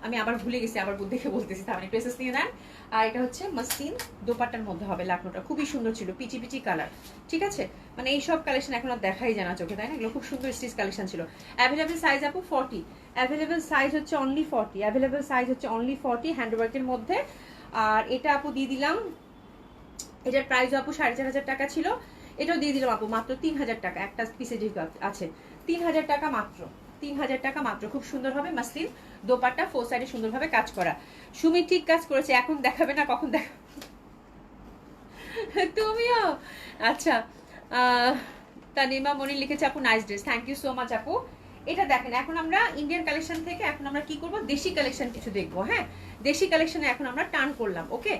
আমি আবার ভুলে গেছি, আবার দেখে বলতেছি, তাহলে একটু এসএস নিয়ে নেন। আর এটা হচ্ছে মাসলিন দোপাট্টার মধ্যে হবে, লাকনোটা খুবই সুন্দর ছিল, পিচি পিচি কালার, ঠিক আছে। মানে এইসব কালেকশন এখন আর দেখাই যায় না চোখে, তাই না, এগুলো খুব সুন্দর স্টিচ কালেকশন ছিল। অ্যাভেলেবেল সাইজ আপু 40, অ্যাভেলেবেল সাইজ হচ্ছে অনলি 40, অ্যাভেলেবেল সাইজ হচ্ছে অনলি 40 হ্যান্ডওয়ার্কের মধ্যে। আর এটা আপু দিয়ে দিলাম, এটার প্রাইস আপু 4500 টাকা ছিল। এটাও দিয়ে দিলাম আপু মাত্র 3000 টাকা, একটা পিসে যেহেতু আছে 3000 টাকা মাত্র, 3000 টাকা মাত্র। খুব সুন্দর হবে মাসলিন দোপাট্টা, ফোর সাইডে সুন্দরভাবে কাজ করা। সুমি ঠিক কাজ করেছে, এখন দেখাবে না কখন দেখাবে তুমিও। আচ্ছা তানিমা মনি লিখেছে আপু nice dress, thank you so much আপু। এটা দেখেন এখন আমরা ইন্ডিয়ান কালেকশন থেকে এখন আমরা কি করব, দেশি কালেকশন কিছু দেখবো। হ্যাঁ, দেশি কালেকশনে এখন আমরা টার্ন করলাম। ওকে,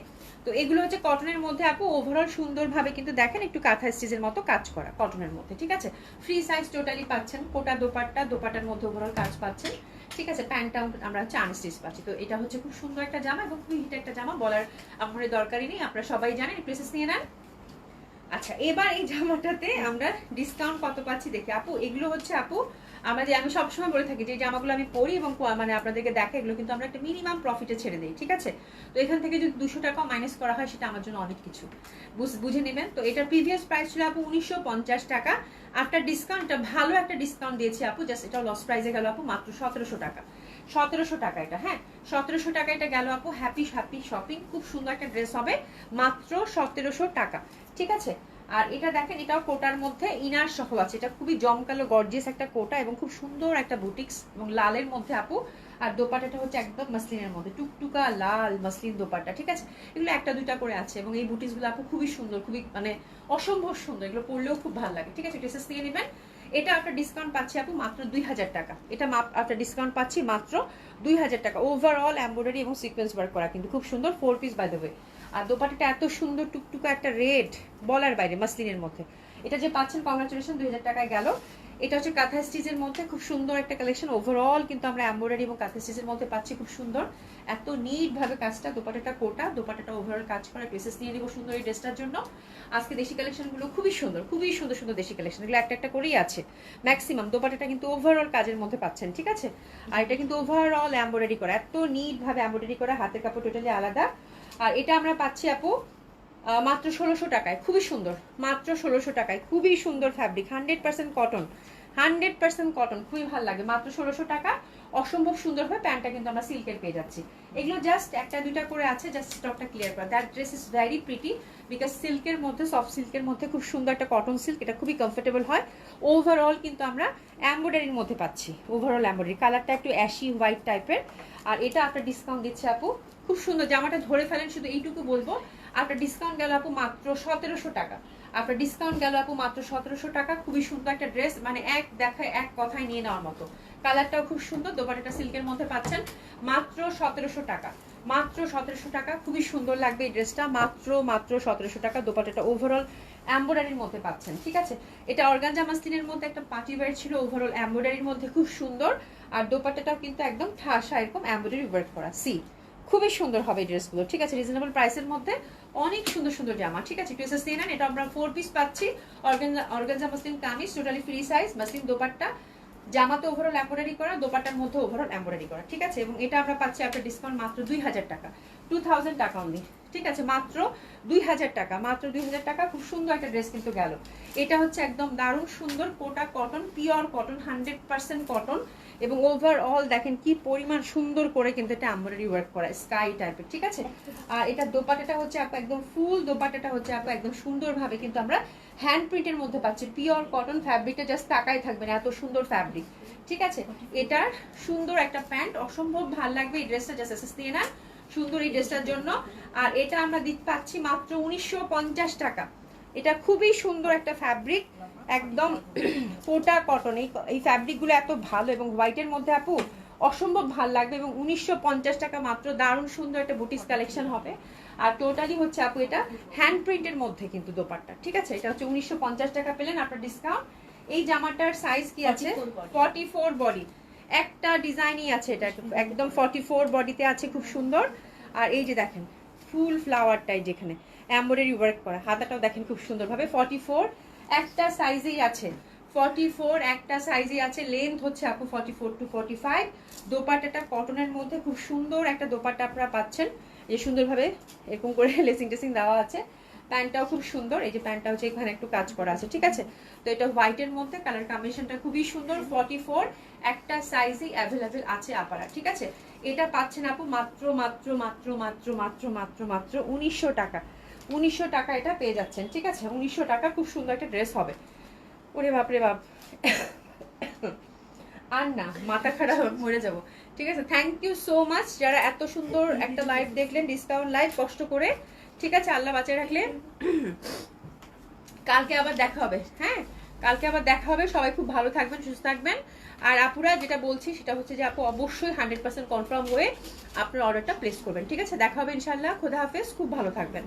তো এগুলো হচ্ছে কটনের মধ্যে আপু, ওভারঅল সুন্দরভাবে কিন্তু দেখেন একটু কাঁথা স্টিচের মতো কাজ করা কটনের মধ্যে, ঠিক আছে। ফ্রি সাইজ টোটালি পাচ্ছেন, কোটা দোপাট্টা, দোপাট্টার মধ্যে ওভারঅল কাজ পাচ্ছেন, ঠিক আছে। প্যান্টটাও আমরা হচ্ছে আনস্টিচ পাচ্ছি। তো এটা হচ্ছে খুব সুন্দর একটা জামা এবং খুবই হিট একটা জামা, বলার আমাদের দরকারই নেই, আপনারা সবাই জানেন। প্রেসেস নিয়ে নেন। আচ্ছা, এবার এই জামাটাতে আমরা ডিসকাউন্ট কত পাচ্ছি দেখি আপু। এগুলো হচ্ছে আপু আমি সবসময় বলে থাকি যে জামাগুলো আমি পরি এবং মানে আপনাদেরকে দেখা, এগুলো কিন্তু আমরা একটা মিনিমাম প্রফিটে ছেড়ে দিই, ঠিক আছে। তো এখান থেকে যদি 200 টাকা মাইনাস করা হয় সেটা আমার জন্য অনেক কিছু, বুঝে নেবেন। তো এটার প্রিভিয়াস প্রাইস ছিল আপু 1950 টাকা, আফটার ডিসকাউন্টটা ভালো একটা ডিসকাউন্ট দিয়েছি আপু, জাস্ট এটা লস প্রাইসে গেল আপু মাত্র 1700 টাকা। 1700 টাকা এটা, হ্যাঁ 1700 টাকা এটা গেল আপু। হ্যাপি হ্যাপি শপিং, খুব সুন্দর একটা ড্রেস হবে মাত্র 1700 টাকা, ঠিক আছে। আর এটা দেখেন, এটাও কোটার মধ্যে ইনার সহ আছে, এটা খুবই জমকালো গর্জিয়াস একটা কোটা এবং খুব সুন্দর একটা বুটিক্স এবং লালের মধ্যে আপু। আর দোপাট্টাটা হচ্ছে একদম মাসলিনের মধ্যে, টুকটুকা লাল মাসলিন দোপাট্টা, ঠিক আছে। এগুলো একটা দুইটা করে আছে এবং এই বুটিক্সগুলো আপু খুবই সুন্দর, খুবই মানে অসম্ভব সুন্দর, এগুলো পরলেও খুব ভালো লাগে, ঠিক আছে। ড্রেসেস নিয়ে নেবেন। এটা একটা ডিসকাউন্ট পাচ্ছি আপু মাত্র 2000 টাকা, এটা একটা ডিসকাউন্ট পাচ্ছি মাত্র 2000 টাকা। ওভারঅল এমব্রয়ডারি এবং সিকোয়েন্স ওয়ার্ক করা, কিন্তু খুব সুন্দর, 4 পিস বাই দ্য ওয়ে। আর দোপাট্টাটা এত সুন্দর, টুকটুকা একটা রেড, বলার বাইরে মাসলিনের মধ্যে। এটা যে পাচ্ছেন কংগ্রাচুলেশন, 2000 টাকায় গেল। এটা হচ্ছে কাঁথা স্টিচের মধ্যে খুব সুন্দর একটা কালেকশন। ওভারঅল কিন্তু আমরা এমব্রয়ডারি এবং কাঁথা স্টিচের মধ্যে পাচ্ছি, খুব সুন্দর এত নিট ভাবে কাজটা। দোপাট্টাটা কোটা, দোপাট্টাটা ওভারঅল কাজ করা। ড্রেসেস নিয়ে নিব সুন্দর এই ড্রেসটার জন্য। আজকে দেশি কালেকশনগুলো খুবই সুন্দর, খুবই সুন্দর সুন্দর দেশি কালেকশন, এগুলো একটা একটা করেই আছে ম্যাক্সিমাম। দোপাট্টাটা কিন্তু ওভারঅল কাজের মধ্যে পাচ্ছেন, ঠিক আছে। আর এটা কিন্তু ওভারঅল এমব্রয়ডারি করা, এত নিট ভাবে এমব্রয়ডারি করা, হাতের কাপড় টোটালি আলাদা। আর এটা আমরা পাচ্ছি আপু মাত্র 1600 টাকায়, খুবই সুন্দর, মাত্র 1600 টাকায়, খুবই সুন্দর ফ্যাব্রিক, 100% কটন, 100% কটন, খুবই ভালো লাগে, মাত্র 1600 টাকা। অসম্ভব সুন্দর হয়। প্যান্টটা কিন্তু আমরা সিল্কের পেয়ে যাচ্ছি। এগুলো জাস্ট একটা দুইটা করে আছে, জাস্ট স্টকটা ক্লিয়ার করা। That dress is very pretty because সিল্কের মধ্যে, সফট সিল্কের মধ্যে খুব সুন্দর একটা কটন সিল্ক, এটা খুবই কমফোর্টেবল হয়। ওভারঅল কিন্তু আমরা এমব্রয়ডারির মধ্যে পাচ্ছি, ওভারঅল এমব্রয়ডারি, কালারটা একটু অ্যাশি হোয়াইট টাইপের। আর এটা আপনার ডিসকাউন্ট দিচ্ছে আপু, খুব সুন্দর জামাটা ধরে ফেলেন, শুধু এইটুকু বলবো। আপনার ডিসকাউন্ট গেল আপু মাত্র 1700 টাকা, আপনার ডিসকাউন্ট গেল আপু মাত্র 1700 টাকা। খুবই সুন্দর একটা ড্রেস, মানে এক দেখায় এক কথায় নিয়ে নেওয়ার মতো। কালারটাও খুব সুন্দর, দোপাট্টাটা সিল্কের মধ্যে পাচ্ছেন মাত্র 1700 টাকা, মাত্র 1700 টাকা। খুবই সুন্দর লাগবে এই ড্রেসটা, মাত্র 1700 টাকা। দোপাট্টাটা ওভারঅল এমব্রয়ডারির মধ্যে পাচ্ছেন, ঠিক আছে। এটা অর্গানজা মাসলিনের মধ্যে একটা পার্টি ওয়্যার ছিল, ওভারঅল এমব্রয়ডারির মধ্যে খুব সুন্দর। আর দোপাট্টাটাও কিন্তু একদম ঠাসা এরকম এমব্রয়ডারি ওয়ার্ক করা, সি খুবই সুন্দর হবে এই ড্রেসগুলো, ঠিক আছে। রিজনেবল প্রাইসের মধ্যে অনেক সুন্দর সুন্দর জামা, ঠিক আছে। ড্রেসেস নিয়ে নেন। এটা আমরা 4 পিস পাচ্ছি, organza muslin kameez, totally free size, muslin dupatta, জামাতে ওভারঅল এমব্রয়ডারি করা, দোপাট্টার মধ্যে ওভারঅল এমব্রয়ডারি করা, ঠিক আছে। এবং এটা আমরা পাচ্ছি আপনার ডিসকাউন্ট মাত্র 2000 টাকা, 2000 টাকা অনলি, ঠিক আছে। মাত্র 2000 টাকা, মাত্র 2000 টাকা। খুব সুন্দর একটা ড্রেস কিন্তু গেল। এটা হচ্ছে একদম দারুণ সুন্দর কোটা কটন, পিওর কটন, 100% কটন। এবং ওভারঅল দেখেন কি পরিমাণ সুন্দর করে কিন্তু এটা এমব্রয়ডারি ওয়ার্ক করা, স্কাই টাইপের, ঠিক আছে। আর এটা দোপাট্টাটা হচ্ছে আপু একদম ফুল, দোপাট্টাটা হচ্ছে আপু একদম সুন্দরভাবে কিন্তু আমরা হ্যান্ড প্রিন্টের মধ্যে পাচ্ছি, পিওর কটন। ফ্যাব্রিকটা জাস্ট তাকাই থাকবেন, এত সুন্দর ফ্যাব্রিক, ঠিক আছে। এটার সুন্দর একটা প্যান্ট, অসম্ভব ভালো লাগবে এই ড্রেসটা, জাস্ট এসএস দিয়ে না সুন্দর এই ড্রেসটার জন্য। আর এটা আমরা দিতে পাচ্ছি মাত্র 1950 টাকা। এটা খুবই সুন্দর একটা ফ্যাব্রিক, একদম কোটা কটন। এই ফ্যাব্রিকগুলো এত ভালো এবং হোয়াইটের মধ্যে আপু অসম্ভব ভালো লাগবে। এবং 1950 টাকা মাত্র, দারুণ সুন্দর একটা বুটিক্স কালেকশন হবে। আর টোটালি হচ্ছে আপু এটা হ্যান্ড প্রিন্টের মধ্যে কিন্তু দোপাট্টা, ঠিক আছে। এটা হচ্ছে 1950 টাকা পেলেন আপনার ডিসকাউন্ট। এই জামাটার সাইজ কি আছে? 44 বডি, একটা ডিজাইনই আছে, এটা একদম 44 বডিতে আছে, খুব সুন্দর। আর এই যে দেখেন ফুল ফ্লাওয়ারটাই যেখানে এমব্রয়ডারি ওয়ার্ক করা, হাতাটাও দেখেন খুব সুন্দরভাবে। 44 একটা সাইজেই আছে, 44 একটা সাইজে আছে। লেন্থ হচ্ছে আপু 44 to 45। দোপাট্টাটা কটনের মধ্যে খুব সুন্দর একটা দোপাট্টা আপনারা পাচ্ছেন, যে সুন্দরভাবে এরকম করে লেসিং টেসিং দেওয়া আছে। প্যান্টটাও খুব সুন্দর, এই যে প্যান্টটা হচ্ছে এখানে একটু কাজ করা আছে, ঠিক আছে। তো এটা হোয়াইটের মধ্যে, কালার কম্বিনেশনটা খুবই সুন্দর। 44 একটা সাইজই অ্যাভেলেবেল আছে আপারা, ঠিক আছে। এটা পাচ্ছেন আপু মাত্র মাত্র মাত্র মাত্র মাত্র মাত্র মাত্র 1900 টাকা, 1900 টাকা এটা পেয়ে যাচ্ছেন, ঠিক আছে? 1900 টাকা, খুব সুন্দর একটা ড্রেস হবে। ওরে বাপ রে বাপ, আর না, মাথা খারাপ, মরে যাব। ঠিক আছে, থ্যাংক ইউ সো মাচ যারা এত সুন্দর একটা লাইভ দেখলেন, ডিসকাউন্ট লাইভ, কষ্ট করে। ঠিক আছে, আল্লাহ বাঁচিয়ে রাখলে কালকে আবার দেখা হবে। হ্যাঁ, কালকে আবার দেখা হবে। সবাই খুব ভালো থাকবেন, সুস্থ থাকবেন। আর আপুরা যেটা বলছি সেটা হচ্ছে যে আপু অবশ্যই 100% কনফার্ম হয়ে আপনার অর্ডারটা প্লেস করবেন। ঠিক আছে, দেখা হবে ইনশাল্লাহ। খোদা হাফেজ, খুব ভালো থাকবেন।